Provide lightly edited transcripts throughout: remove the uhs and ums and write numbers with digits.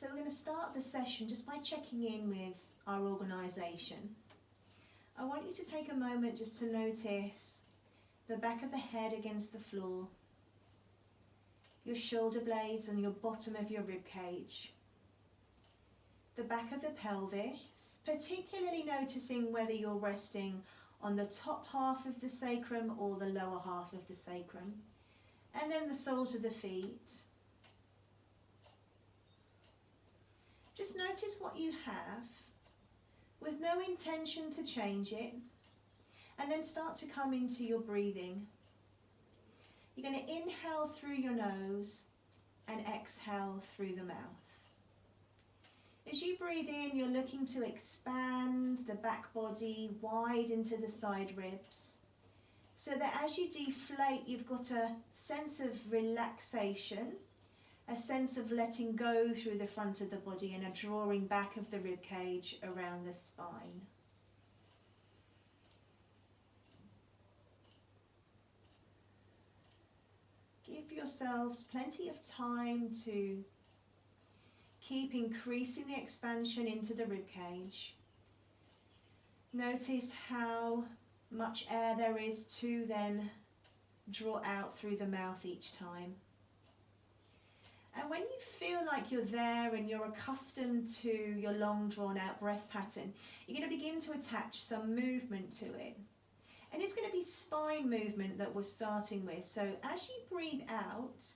So we're going to start the session just by checking in with our organisation. I want you to take a moment just to notice the back of the head against the floor, your shoulder blades on your bottom of your rib cage, the back of the pelvis, particularly noticing whether you're resting on the top half of the sacrum or the lower half of the sacrum, and then the soles of the feet. Just notice what you have with no intention to change it, and then start to come into your breathing. You're going to inhale through your nose and exhale through the mouth. As you breathe in, you're looking to expand the back body wide into the side ribs, so that as you deflate, you've got a sense of relaxation, a sense of letting go through the front of the body, and a drawing back of the rib cage around the spine. Give yourselves plenty of time to keep increasing the expansion into the rib cage. Notice how much air there is to then draw out through the mouth each time. And when you feel like you're there and you're accustomed to your long drawn out breath pattern, you're going to begin to attach some movement to it. And it's going to be spine movement that we're starting with. So as you breathe out,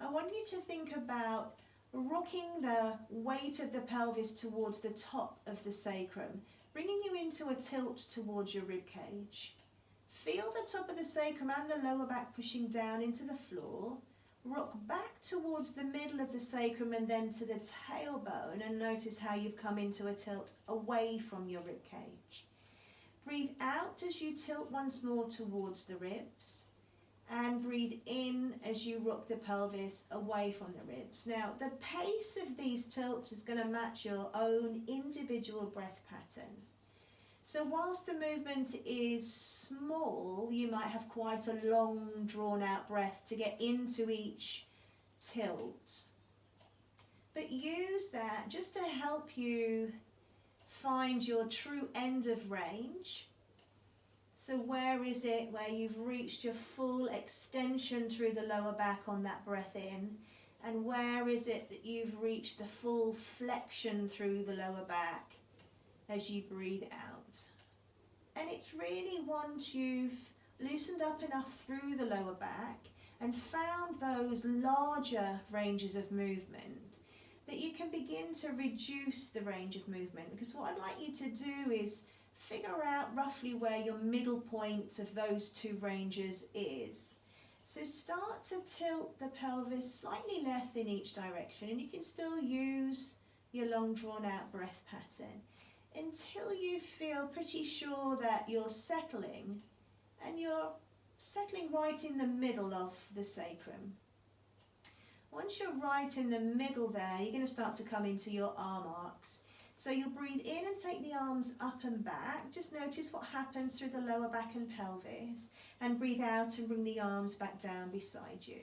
I want you to think about rocking the weight of the pelvis towards the top of the sacrum, bringing you into a tilt towards your rib cage. Feel the top of the sacrum and the lower back pushing down into the floor. Rock back towards the middle of the sacrum and then to the tailbone, and notice how you've come into a tilt away from your rib cage. Breathe out as you tilt once more towards the ribs, and breathe in as you rock the pelvis away from the ribs. Now, the pace of these tilts is going to match your own individual breath pattern. So whilst the movement is small, you might have quite a long drawn out breath to get into each tilt. But use that just to help you find your true end of range. So where is it where you've reached your full extension through the lower back on that breath in? And where is it that you've reached the full flexion through the lower back as you breathe out? And it's really once you've loosened up enough through the lower back and found those larger ranges of movement that you can begin to reduce the range of movement. Because what I'd like you to do is figure out roughly where your middle point of those two ranges is. So start to tilt the pelvis slightly less in each direction, and you can still use your long drawn out breath pattern until you feel pretty sure that you're settling, and you're settling right in the middle of the sacrum. Once you're right in the middle there, you're going to start to come into your arm arcs. So you'll breathe in and take the arms up and back. Just notice what happens through the lower back and pelvis. And breathe out and bring the arms back down beside you.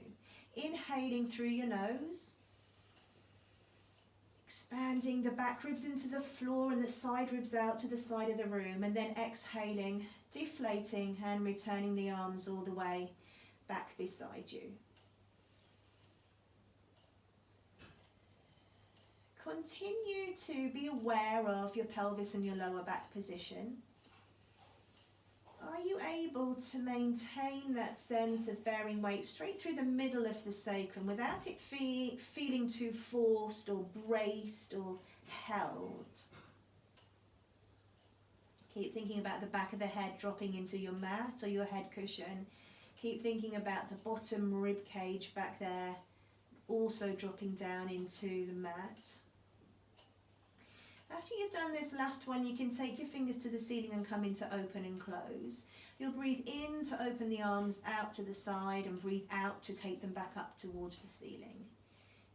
Inhaling through your nose. Expanding the back ribs into the floor and the side ribs out to the side of the room. And then exhaling, deflating and returning the arms all the way back beside you. Continue to be aware of your pelvis and your lower back position. Are you able to maintain that sense of bearing weight straight through the middle of the sacrum without it feeling too forced or braced or held? Keep thinking about the back of the head dropping into your mat or your head cushion. Keep thinking about the bottom rib cage back there also dropping down into the mat. After you've done this last one, you can take your fingers to the ceiling and come into open and close. You'll breathe in to open the arms out to the side and breathe out to take them back up towards the ceiling.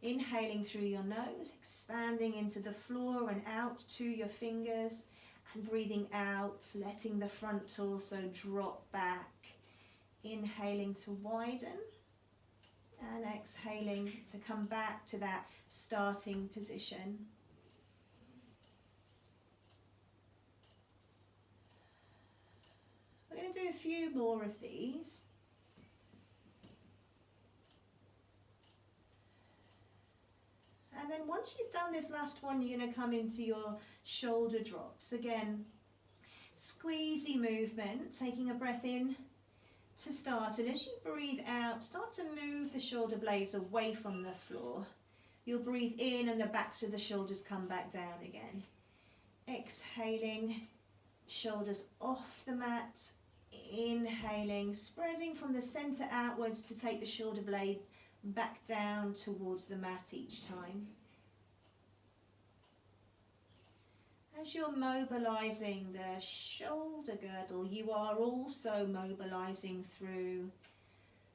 Inhaling through your nose, expanding into the floor and out to your fingers, and breathing out, letting the front torso drop back. Inhaling to widen And exhaling to come back to that starting position. We're going to do a few more of these. And then once you've done this last one, you're going to come into your shoulder drops. Again, squeezy movement, taking a breath in to start. And as you breathe out, start to move the shoulder blades away from the floor. You'll breathe in and the backs of the shoulders come back down again. Exhaling, shoulders off the mat. Inhaling, spreading from the center outwards to take the shoulder blades back down towards the mat each time. As you're mobilizing the shoulder girdle, you are also mobilizing through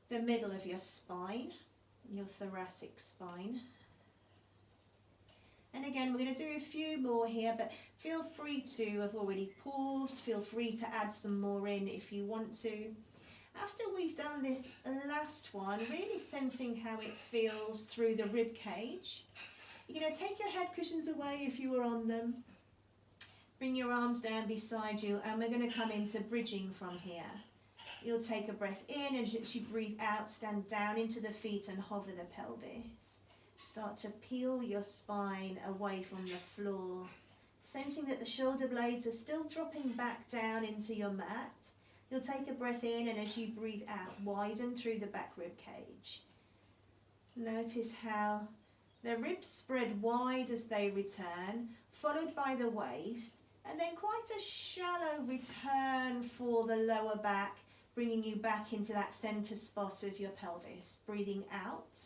the middle of your spine, your thoracic spine. And again, we're going to do a few more here, but feel free to, I've already paused, feel free to add some more in if you want to. After we've done this last one, really sensing how it feels through the rib cage, you're going to take your head cushions away if you were on them. Bring your arms down beside you, and we're going to come into bridging from here. You'll take a breath in, and as you breathe out, stand down into the feet and hover the pelvis. Start to peel your spine away from the floor, sensing that the shoulder blades are still dropping back down into your mat. You'll take a breath in, and as you breathe out, widen through the back rib cage. Notice how the ribs spread wide as they return, followed by the waist, and then quite a shallow return for the lower back, bringing you back into that center spot of your pelvis. Breathing out,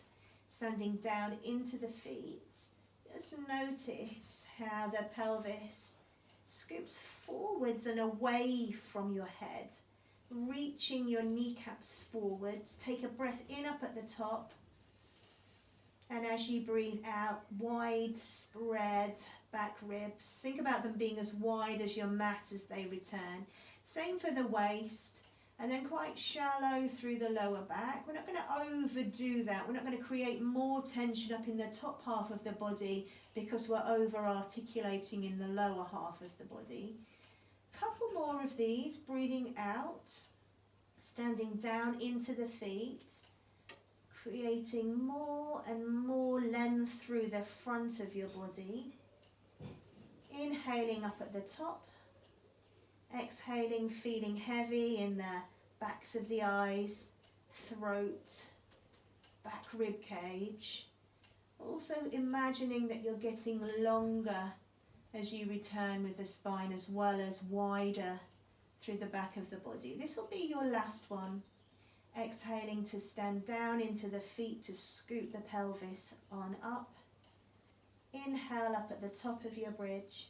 standing down into the feet. Just notice how the pelvis scoops forwards and away from your head, reaching your kneecaps forwards. Take a breath in up at the top, and as you breathe out, wide spread back ribs. Think about them being as wide as your mat as they return. Same for the waist, and then quite shallow through the lower back. We're not going to overdo that. We're not going to create more tension up in the top half of the body because we're over articulating in the lower half of the body. Couple more of these, breathing out, standing down into the feet, creating more and more length through the front of your body. Inhaling up at the top, exhaling, feeling heavy in the backs of the eyes, throat, back rib cage. Also imagining that you're getting longer as you return with the spine, as well as wider through the back of the body. This will be your last one. Exhaling to stand down into the feet to scoot the pelvis on up. Inhale up at the top of your bridge,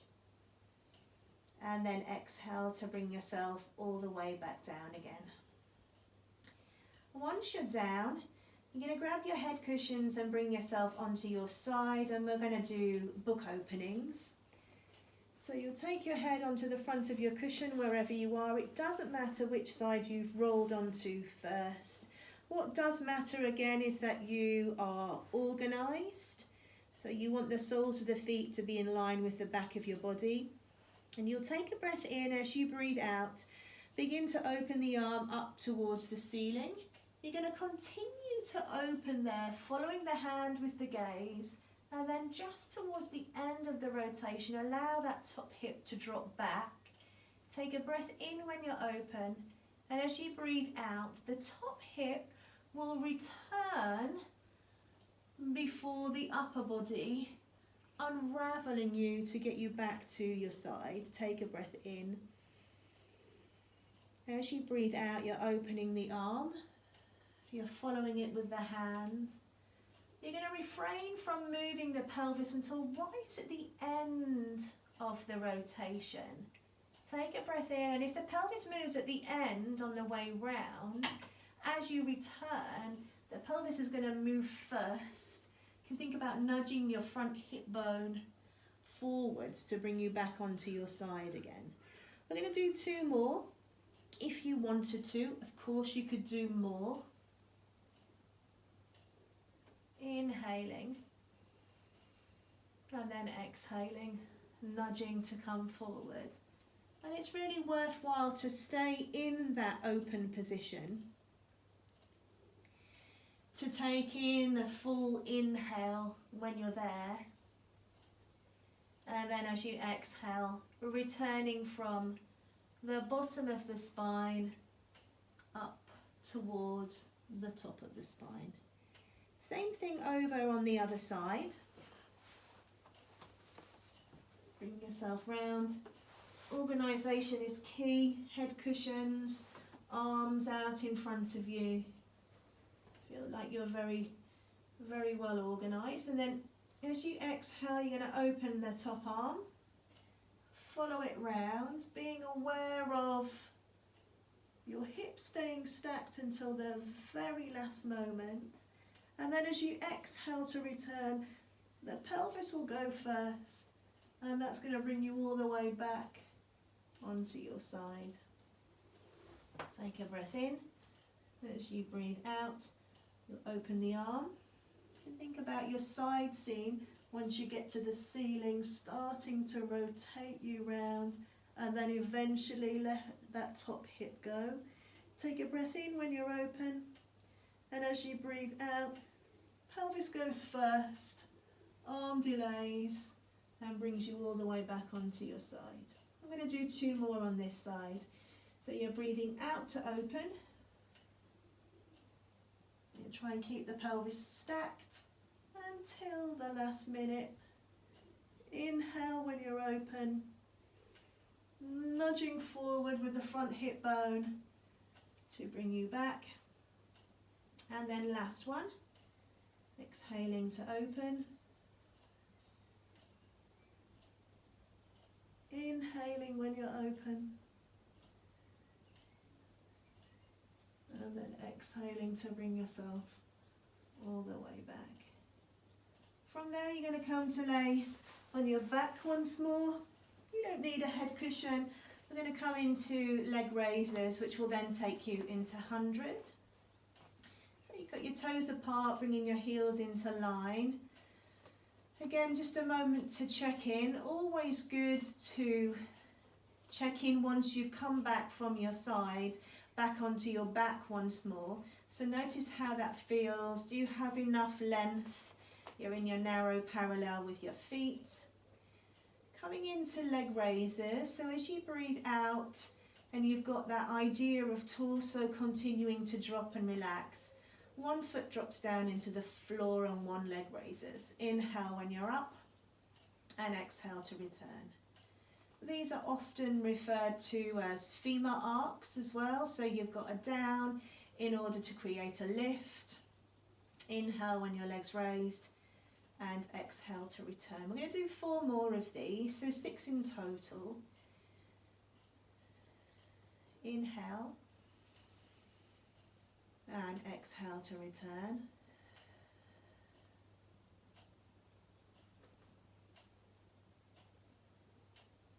and then exhale to bring yourself all the way back down again. Once you're down, you're going to grab your head cushions and bring yourself onto your side, and we're going to do book openings. So you'll take your head onto the front of your cushion wherever you are. It doesn't matter which side you've rolled onto first. What does matter again is that you are organised. So you want the soles of the feet to be in line with the back of your body. And you'll take a breath in. As you breathe out, begin to open the arm up towards the ceiling. You're going to continue to open there, following the hand with the gaze. And then just towards the end of the rotation, allow that top hip to drop back. Take a breath in when you're open. And as you breathe out, the top hip will return before the upper body, unraveling you to get you back to your side. Take a breath in. As you breathe out, you're opening the arm. You're following it with the hands. You're going to refrain from moving the pelvis until right at the end of the rotation. Take a breath in, and if the pelvis moves at the end on the way round, as you return, the pelvis is going to move first. You can think about nudging your front hip bone forwards to bring you back onto your side again. We're going to do two more. If you wanted to, of course you could do more. Inhaling. And then exhaling, nudging to come forward. And it's really worthwhile to stay in that open position, to take in a full inhale when you're there, and then as you exhale, returning from the bottom of the spine up towards the top of the spine. Same thing over on the other side. Bring yourself round. Organisation is key. Head cushions, arms out in front of you. Feel like you're very, very well organised. And then as you exhale, you're going to open the top arm. Follow it round, being aware of your hips staying stacked until the very last moment. And then as you exhale to return, the pelvis will go first. And that's going to bring you all the way back onto your side. Take a breath in. As you breathe out, you'll open the arm. And think about your side seam once you get to the ceiling, starting to rotate you round, and then eventually let that top hip go. Take a breath in when you're open, and as you breathe out, pelvis goes first, arm delays, and brings you all the way back onto your side. I'm going to do 2 more on this side. So you're breathing out to open. You try and keep the pelvis stacked until the last minute. Inhale when you're open, nudging forward with the front hip bone to bring you back. And then last one, exhaling to open. Inhaling when you're open. And then exhaling to bring yourself all the way back. From there, you're going to come to lay on your back once more. You don't need a head cushion. We're going to come into leg raisers, which will then take you into 100. So you've got your toes apart, bringing your heels into line. Again, just a moment to check in. Always good to check in once you've come back from your side, back onto your back once more. So notice how that feels. Do you have enough length? You're in your narrow parallel with your feet. Coming into leg raisers. So as you breathe out and you've got that idea of torso continuing to drop and relax, one foot drops down into the floor on one leg raises. Inhale when you're up and exhale to return. These are often referred to as femur arcs as well. So you've got a down in order to create a lift. Inhale when your leg's raised and exhale to return. We're going to do 4 more of these, so 6 in total. Inhale and exhale to return.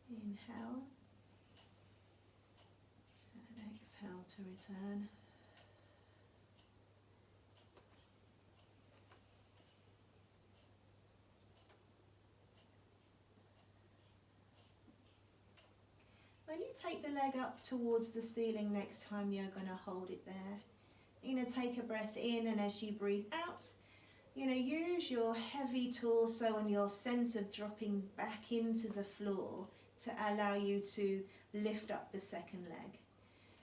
Inhale and exhale to return. When you take the leg up towards the ceiling next time, you're going to hold it there. You're going to take a breath in, and as you breathe out, you're going to use your heavy torso and your sense of dropping back into the floor to allow you to lift up the second leg.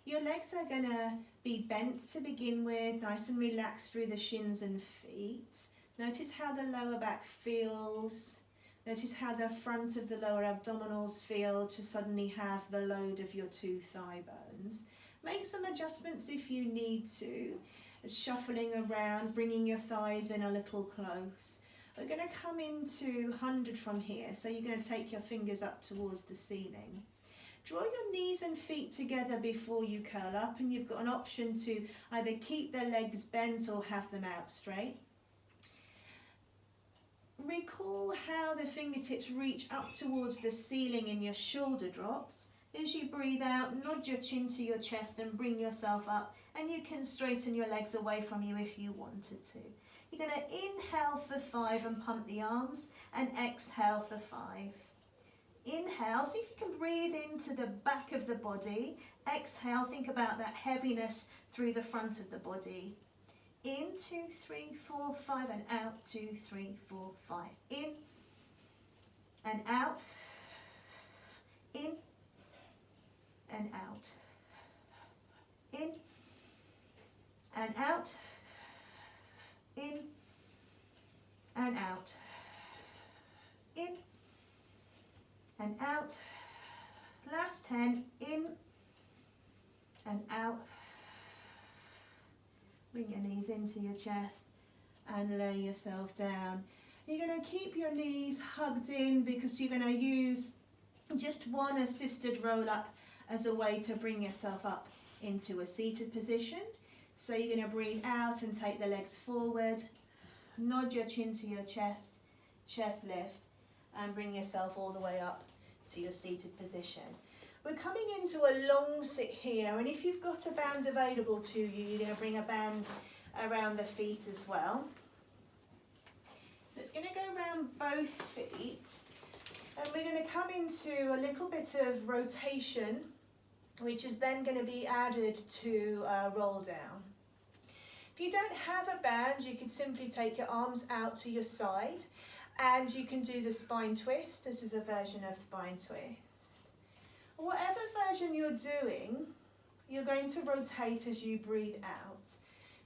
Your legs are going to be bent to begin with, nice and relaxed through the shins and feet. Notice how the lower back feels. Notice how the front of the lower abdominals feel to suddenly have the load of your 2 thigh bones. Make some adjustments if you need to, shuffling around, bringing your thighs in a little close. We're going to come into 100 from here, so you're going to take your fingers up towards the ceiling. Draw your knees and feet together before you curl up, and you've got an option to either keep the legs bent or have them out straight. Recall how the fingertips reach up towards the ceiling in your shoulder drops. As you breathe out, nod your chin to your chest and bring yourself up And you can straighten your legs away from you if you wanted to. You're going to inhale for 5 and pump the arms, and exhale for 5. Inhale, see if you can breathe into the back of the body. Exhale, think about that heaviness through the front of the body. In, 2, 3, 4, 5, and out, 2, 3, 4, 5. In and out. In and out. In and out. In and out. In and out. Last 10. In and out. Bring your knees into your chest and lay yourself down. You're going to keep your knees hugged in because you're going to use just one assisted roll up as a way to bring yourself up into a seated position. So you're going to breathe out and take the legs forward. Nod your chin to your chest, chest lift, and bring yourself all the way up to your seated position. We're coming into a long sit here, and if you've got a band available to you, you're going to bring a band around the feet as well. So it's going to go around both feet, and we're going to come into a little bit of rotation, which is then going to be added to roll down. If you don't have a band, you can simply take your arms out to your side, and you can do the spine twist. This is a version of spine twist. Whatever version you're doing, you're going to rotate as you breathe out.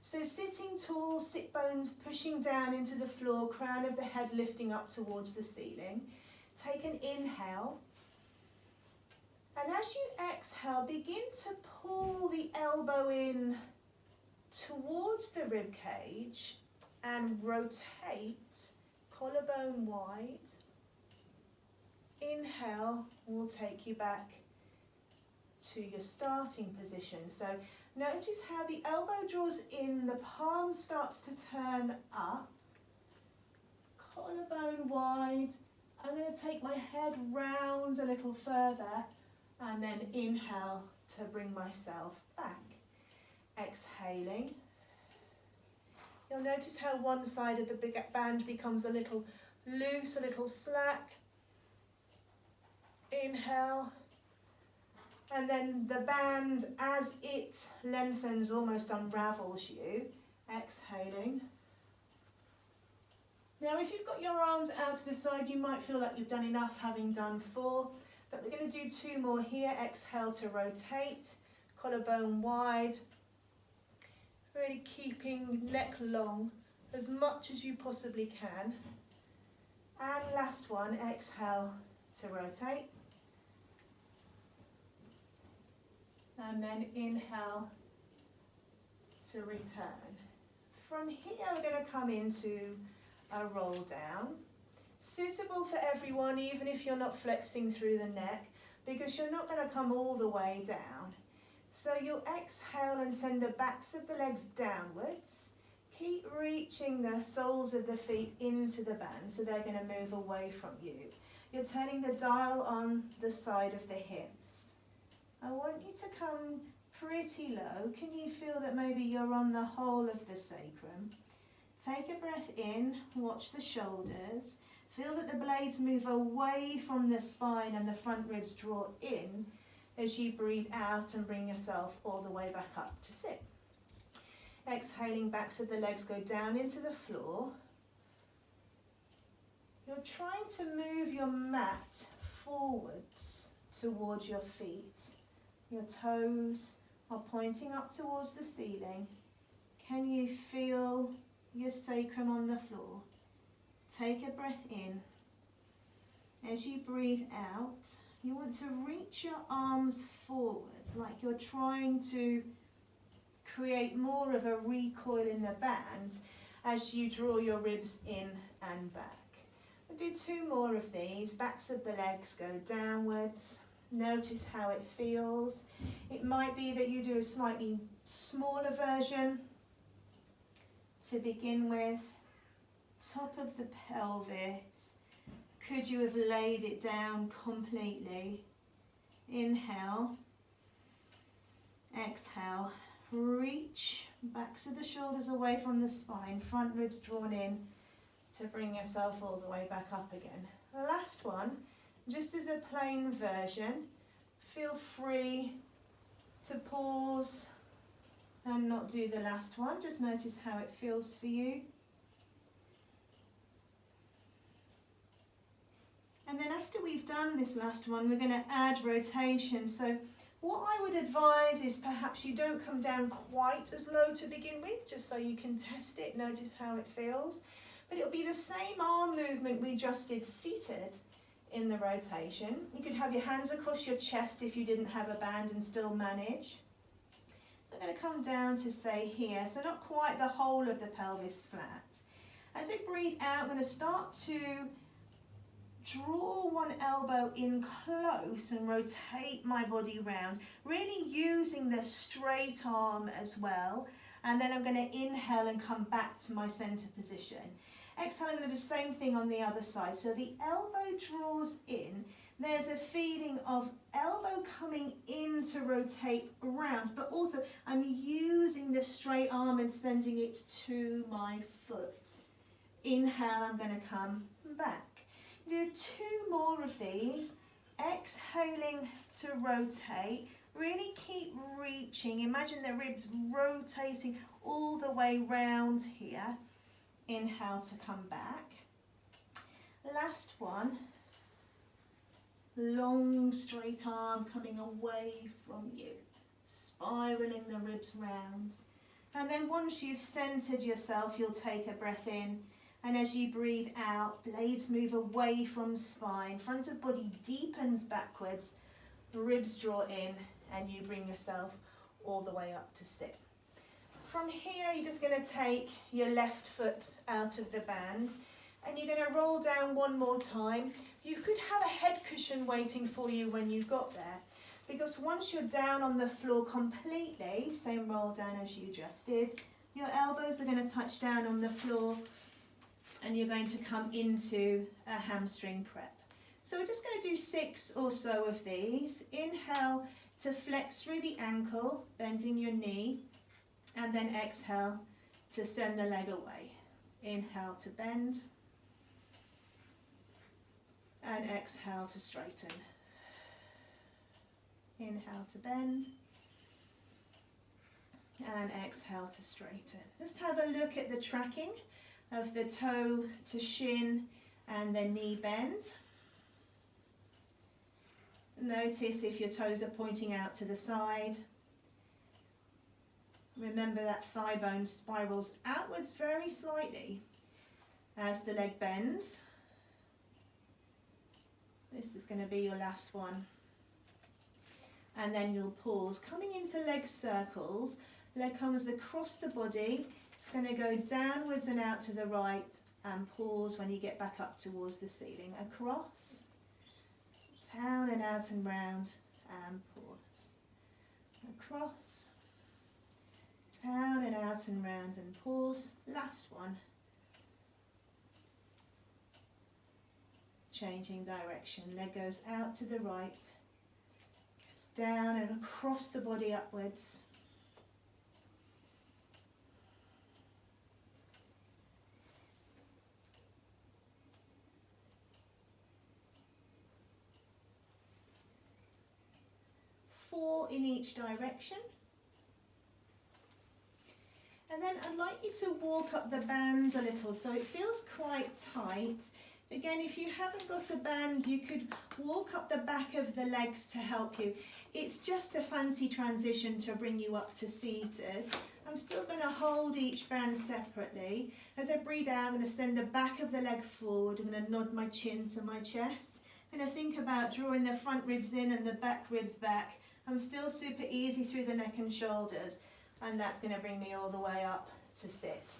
So sitting tall, sit bones pushing down into the floor, crown of the head lifting up towards the ceiling. Take an inhale. And as you exhale, begin to pull the elbow in towards the rib cage and rotate, collarbone wide. Inhale will take you back to your starting position. So notice how the elbow draws in, the palm starts to turn up, collarbone wide. I'm going to take my head round a little further and then inhale to bring myself back. Exhaling. You'll notice how one side of the big band becomes a little loose, a little slack. Inhale, and then the band, as it lengthens, almost unravels you. Exhaling. Now if you've got your arms out to the side, you might feel like you've done enough having done 4, but we're going to do 2 more here. Exhale to rotate, collarbone wide, really keeping neck long as much as you possibly can. And last one, exhale to rotate. And then inhale to return. From here we're going to come into a roll down. Suitable for everyone, even if you're not flexing through the neck, because you're not going to come all the way down. So you'll exhale and send the backs of the legs downwards. Keep reaching the soles of the feet into the band so they're going to move away from you. You're turning the dial on the side of the hips. I want you to come pretty low. Can you feel that maybe you're on the whole of the sacrum? Take a breath in, watch the shoulders. Feel that the blades move away from the spine and the front ribs draw in as you breathe out and bring yourself all the way back up to sit. Exhaling, backs of the legs go down into the floor. You're trying to move your mat forwards towards your feet. Your toes are pointing up towards the ceiling. Can you feel your sacrum on the floor? Take a breath in. As you breathe out, you want to reach your arms forward, like you're trying to create more of a recoil in the band as you draw your ribs in and back. We'll do 2 more of these. Backs of the legs go downwards. Notice how it feels. It might be that you do a slightly smaller version to begin with. Top of the pelvis. Could you have laid it down completely? Inhale. Exhale. Reach backs of the shoulders away from the spine, front ribs drawn in to bring yourself all the way back up again. The last one, just as a plain version, feel free to pause and not do the last one. Just notice how it feels for you. And then after we've done this last one, we're going to add rotation. So what I would advise is perhaps you don't come down quite as low to begin with, just so you can test it, notice how it feels. But it'll be the same arm movement we just did seated in the rotation. You could have your hands across your chest if you didn't have a band and still manage. So I'm going to come down to say here, so not quite the whole of the pelvis flat. As I breathe out, I'm going to start to draw one elbow in close and rotate my body round, really using the straight arm as well. And then I'm going to inhale and come back to my center position. Exhale, I'm going to do the same thing on the other side. So the elbow draws in. There's a feeling of elbow coming in to rotate around, but also I'm using the straight arm and sending it to my foot. Inhale, I'm going to come back. Do 2 more of these. Exhaling to rotate. Really keep reaching. Imagine the ribs rotating all the way round here. Inhale to come back. Last one. Long straight arm coming away from you. Spiraling the ribs round. And then once you've centered yourself, you'll take a breath in. And as you breathe out, blades move away from spine. Front of body deepens backwards. Ribs draw in and you bring yourself all the way up to sit. From here, you're just going to take your left foot out of the band and you're going to roll down one more time. You could have a head cushion waiting for you when you got there, because once you're down on the floor completely, same roll down as you just did, your elbows are going to touch down on the floor and you're going to come into a hamstring prep. So we're just going to do 6 or so of these. Inhale to flex through the ankle, bending your knee, and then exhale to send the leg away. Inhale to bend, and exhale to straighten. Inhale to bend, and exhale to straighten. Just have a look at the tracking of the toe to shin and the knee bend. Notice if your toes are pointing out to the side. Remember that thigh bone spirals outwards very slightly as the leg bends. This is going to be your last one. And then you'll pause, coming into leg circles. Leg comes across the body. It's going to go downwards and out to the right and pause when you get back up towards the ceiling. Across, down and out and round and pause. Across, down and out and round and pause. Last one. Changing direction. Leg goes out to the right, goes down and across the body upwards. Four in each direction. And then I'd like you to walk up the band a little so it feels quite tight. Again, if you haven't got a band, you could walk up the back of the legs to help you. It's just a fancy transition to bring you up to seated. I'm still going to hold each band separately. As I breathe out, I'm going to send the back of the leg forward. I'm going to nod my chin to my chest. I'm going to think about drawing the front ribs in and the back ribs back. I'm still super easy through the neck and shoulders, and that's going to bring me all the way up to sit.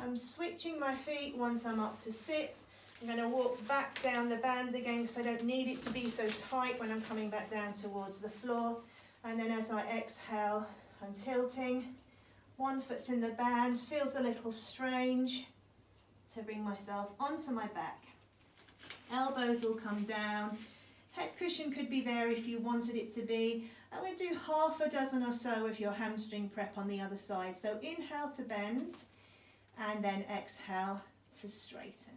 I'm switching my feet once I'm up to sit. I'm going to walk back down the band again because I don't need it to be so tight when I'm coming back down towards the floor. And then as I exhale, I'm tilting. One foot's in the band. Feels a little strange to bring myself onto my back. Elbows will come down. Head cushion could be there if you wanted it to be. I'm going to do half a dozen or so of your hamstring prep on the other side. So inhale to bend and then exhale to straighten.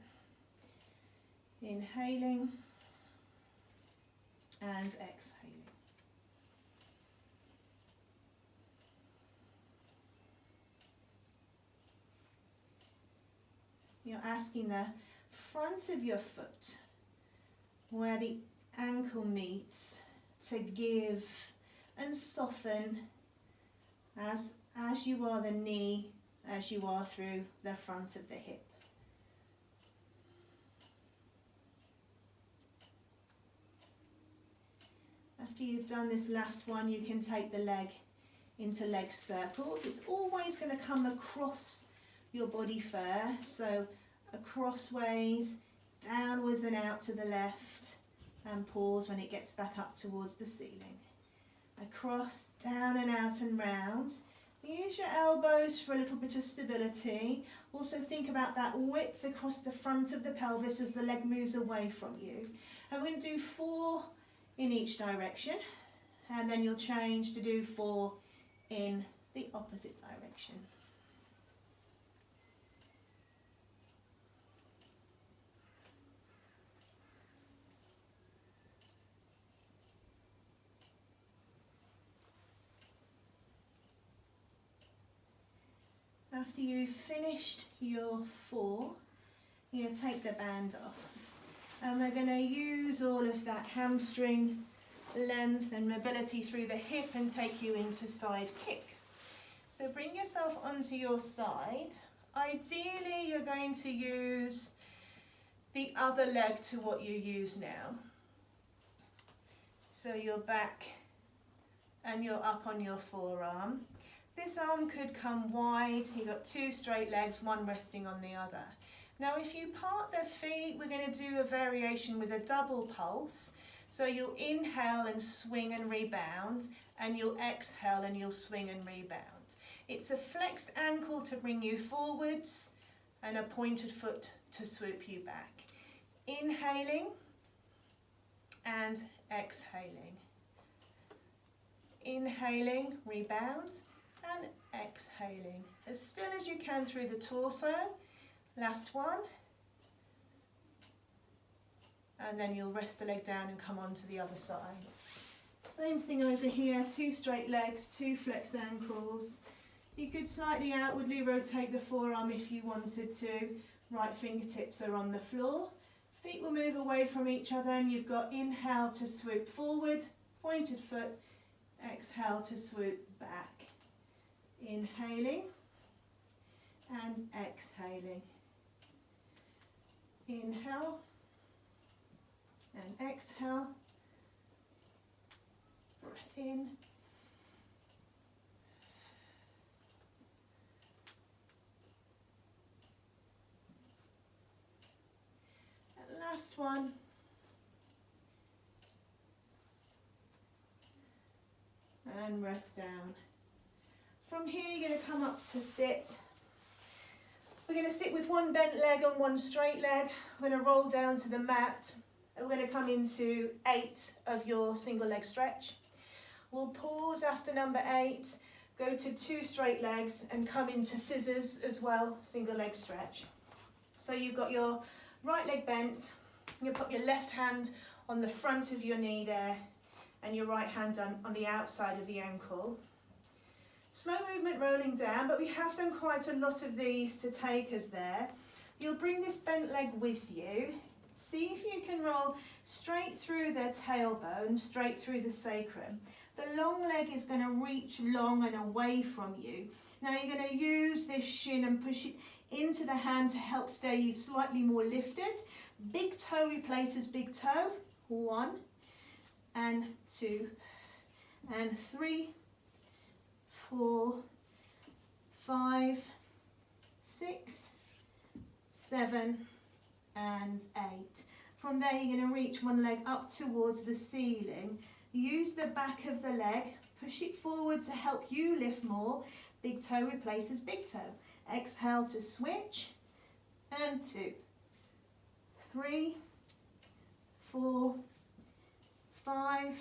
Inhaling and exhaling. You're asking the front of your foot, where the ankle meets, to give and soften as you are the knee, as you are through the front of the hip. After you've done this last one, you can take the leg into leg circles. It's always going to come across your body first, so crossways, downwards and out to the left, and pause when it gets back up towards the ceiling. Across, down and out and round. Use your elbows for a little bit of stability. Also think about that width across the front of the pelvis as the leg moves away from you. And we're going to do 4 in each direction, and then you'll change to do 4 in the opposite direction. After you've finished your 4, you're going to take the band off. And we're going to use all of that hamstring length and mobility through the hip and take you into side kick. So bring yourself onto your side. Ideally, you're going to use the other leg to what you use now. So you're back and you're up on your forearm. This arm could come wide. You've got 2 straight legs, one resting on the other. Now if you part the feet, we're going to do a variation with a double pulse. So you'll inhale and swing and rebound, and you'll exhale and you'll swing and rebound. It's a flexed ankle to bring you forwards and a pointed foot to swoop you back. Inhaling and exhaling. Inhaling, rebound, and exhaling. As still as you can through the torso. Last one. And then you'll rest the leg down and come on to the other side. Same thing over here, 2 straight legs, 2 flexed ankles. You could slightly outwardly rotate the forearm if you wanted to. Right fingertips are on the floor. Feet will move away from each other, and you've got inhale to swoop forward, pointed foot, exhale to swoop back. Inhaling and exhaling. Inhale and exhale. Breath in. And last one. And rest down. From here you're going to come up to sit. We're going to sit with one bent leg and one straight leg. We're going to roll down to the mat. And we're going to come into 8 of your single leg stretch. We'll pause after number 8, go to 2 straight legs and come into scissors as well, single leg stretch. So you've got your right leg bent. You put your left hand on the front of your knee there and your right hand on the outside of the ankle. Slow movement rolling down, but we have done quite a lot of these to take us there. You'll bring this bent leg with you. See if you can roll straight through the tailbone, straight through the sacrum. The long leg is going to reach long and away from you. Now you're going to use this shin and push it into the hand to help stay you slightly more lifted. Big toe replaces big toe. 1 and 2 and 3, 4, 5, 6, 7, and 8. From there you're going to reach one leg up towards the ceiling. Use the back of the leg, push it forward to help you lift more. Big toe replaces big toe. Exhale to switch, and 2, 3, 4, 5,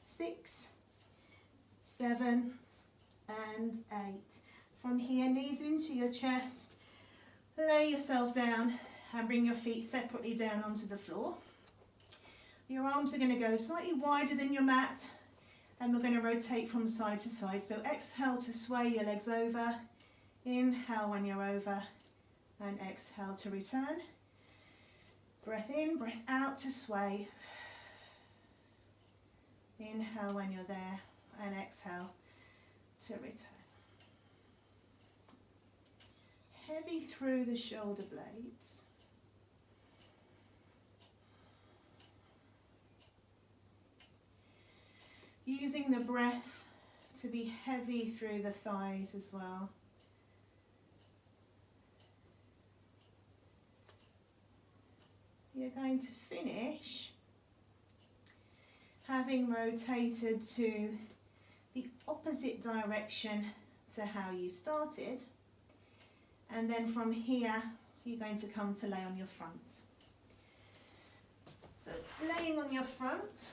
6, 7, and 8. From here, knees into your chest, lay yourself down and bring your feet separately down onto the floor. Your arms are going to go slightly wider than your mat, and we're going to rotate from side to side. So exhale to sway your legs over, inhale when you're over, and exhale to return. Breath in, breath out to sway. Inhale when you're there, and exhale to return. Heavy through the shoulder blades. Using the breath to be heavy through the thighs as well. You're going to finish having rotated to the opposite direction to how you started, and then from here you're going to come to lay on your front. So laying on your front,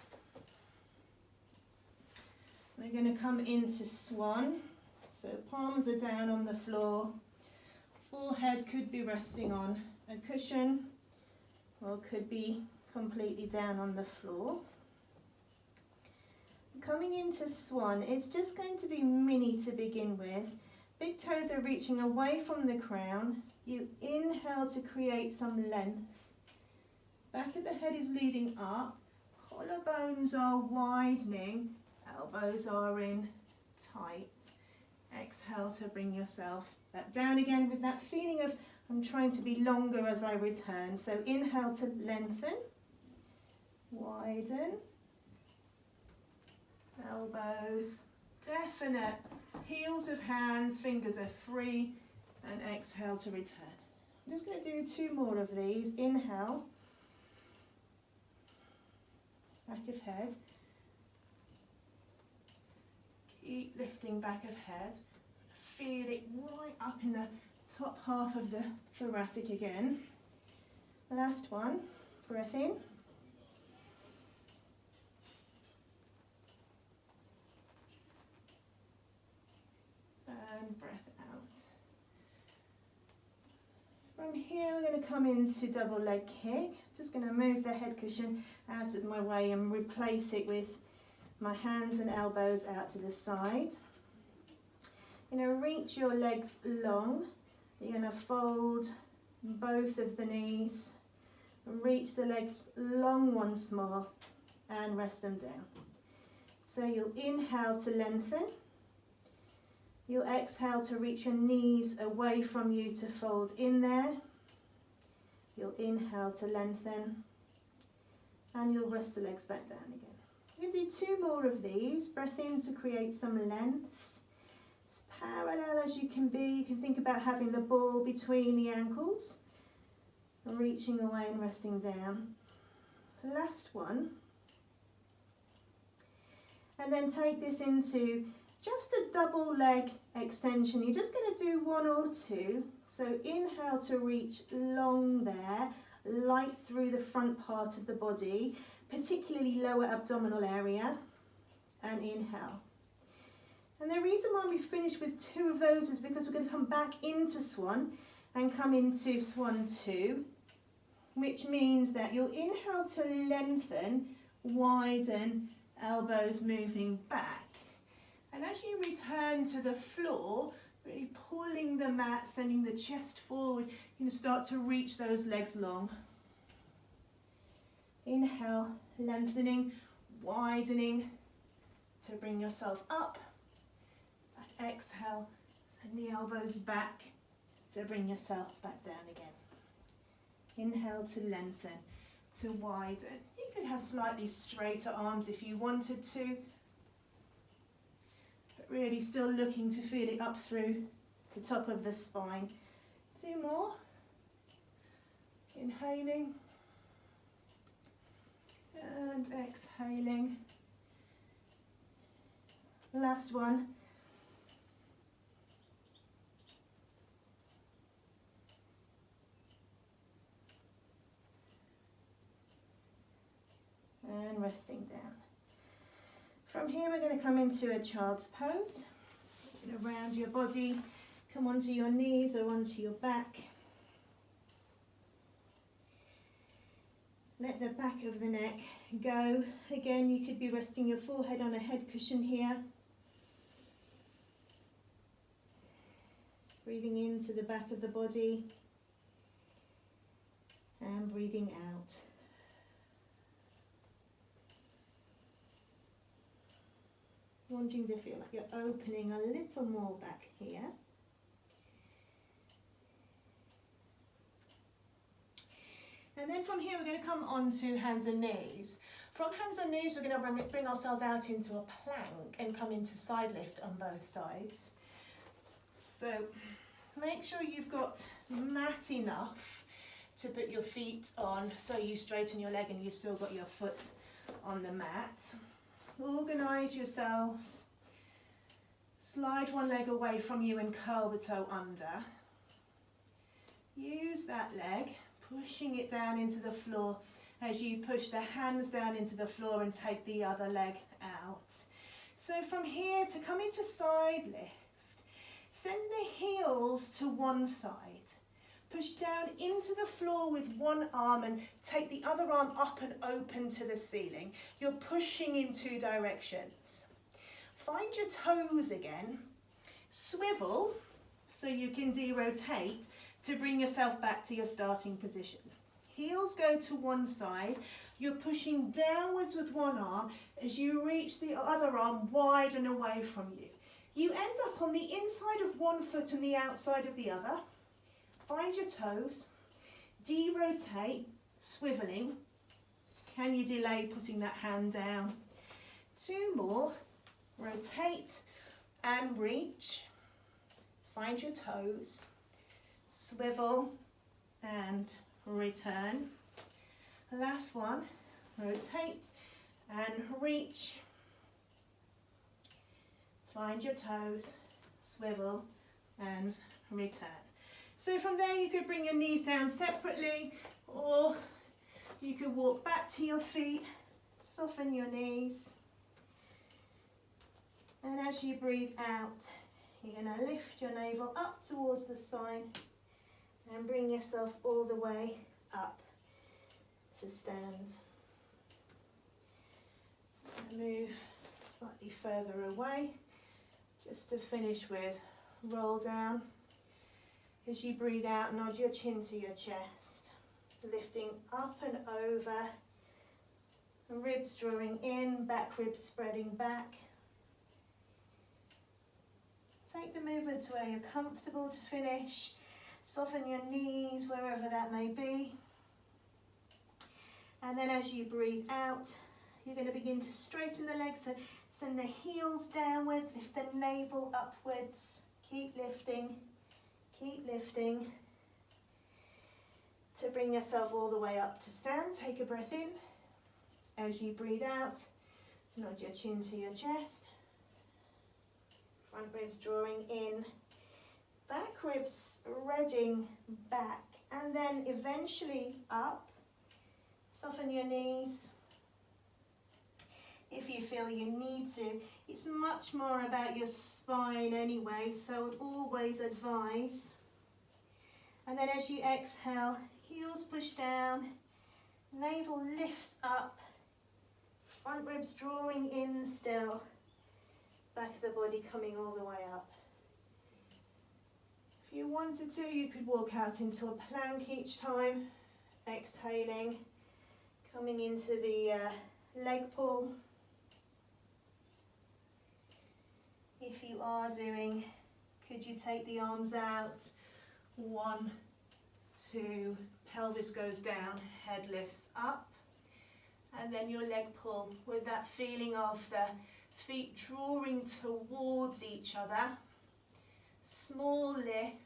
we're going to come into swan. So palms are down on the floor, forehead could be resting on a cushion or could be completely down on the floor. Coming into swan, it's just going to be mini to begin with. Big toes are reaching away from the crown. You inhale to create some length. Back of the head is leading up. Collarbones are widening. Elbows are in tight. Exhale to bring yourself back down again with that feeling of I'm trying to be longer as I return. So inhale to lengthen. Widen. Elbows, definite heels of hands, fingers are free, and exhale to return. I'm just going to do 2 more of these. Inhale, back of head, keep lifting back of head, feel it right up in the top half of the thoracic again. Last one, breath in. And breath out. From here we're going to come into double leg kick. Just going to move the head cushion out of my way and replace it with my hands and elbows out to the side. You're going to reach your legs long. You're going to fold both of the knees, reach the legs long once more and rest them down. So you'll inhale to lengthen. You'll exhale to reach your knees away from you to fold in there. You'll inhale to lengthen, and you'll rest the legs back down again. We're going to do 2 more of these. Breath in to create some length. As parallel as you can be. You can think about having the ball between the ankles, reaching away and resting down. Last one. And then take this into just a double leg extension. You're just going to do 1 or 2. So inhale to reach long there, light through the front part of the body, particularly lower abdominal area, and inhale. And the reason why we finish with 2 of those is because we're going to come back into swan and come into swan 2, which means that you'll inhale to lengthen, widen, elbows moving back. And as you return to the floor, really pulling the mat, sending the chest forward, you can start to reach those legs long. Inhale, lengthening, widening to bring yourself up. And exhale, send the elbows back to bring yourself back down again. Inhale to lengthen, to widen. You could have slightly straighter arms if you wanted to. Really still looking to feel it up through the top of the spine. 2 more. Inhaling and exhaling. Last one. And and resting down. From here we're going to come into a child's pose. Around your body, come onto your knees or onto your back. Let the back of the neck go. Again, you could be resting your forehead on a head cushion here. Breathing into the back of the body and breathing out. Wanting to feel like you're opening a little more back here. And then from here we're going to come on to hands and knees. From hands and knees we're going to bring ourselves out into a plank and come into side lift on both sides. So make sure you've got mat enough to put your feet on so you straighten your leg and you've still got your foot on the mat. Organise yourselves. Slide one leg away from you and curl the toe under. Use that leg, pushing it down into the floor as you push the hands down into the floor and take the other leg out. So from here to come into side lift, send the heels to one side. Push down into the floor with one arm and take the other arm up and open to the ceiling. You're pushing in two directions. Find your toes again. Swivel so you can de-rotate to bring yourself back to your starting position. Heels go to one side. You're pushing downwards with one arm as you reach the other arm wide and away from you. You end up on the inside of one foot and the outside of the other. Find your toes, de-rotate, swiveling. Can you delay putting that hand down? Two more, rotate and reach. Find your toes, swivel and return. Last one, rotate and reach. Find your toes, swivel and return. So from there you could bring your knees down separately, or you could walk back to your feet, soften your knees. And as you breathe out, you're going to lift your navel up towards the spine and bring yourself all the way up to stand. Move slightly further away, just to finish with roll down. As you breathe out, nod your chin to your chest, lifting up and over, ribs drawing in, back ribs spreading back. Take the movement to where you're comfortable to finish. Soften your knees wherever that may be. And then as you breathe out, you're going to begin to straighten the legs. So send the heels downwards, lift the navel upwards. Keep lifting to bring yourself all the way up to stand. Take a breath in. As you breathe out, nod your chin to your chest. Front ribs drawing in, back ribs spreading back, and then eventually up. Soften your knees if you feel you need to. It's much more about your spine anyway, so I would always advise. And then as you exhale, heels push down, navel lifts up, front ribs drawing in still, back of the body coming all the way up. If you wanted to, you could walk out into a plank each time, exhaling, coming into the leg pull. If you are doing, could you take the arms out? 1, 2, pelvis goes down, head lifts up. And then your leg pull with that feeling of the feet drawing towards each other. Small lift.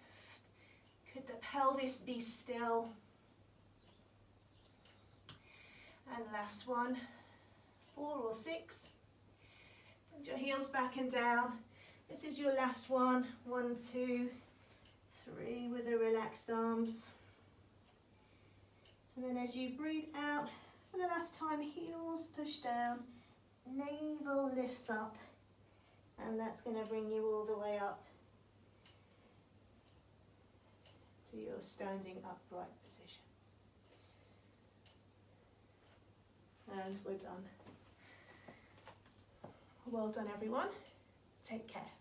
Could the pelvis be still? And last one, 4 or 6. Send your heels back and down. This is your last one. 1, 2, 3 with the relaxed arms. And then as you breathe out, For the last time, heels push down, navel lifts up, and that's going to bring you all the way up to your standing upright position. And we're done. Well done, everyone. Take care.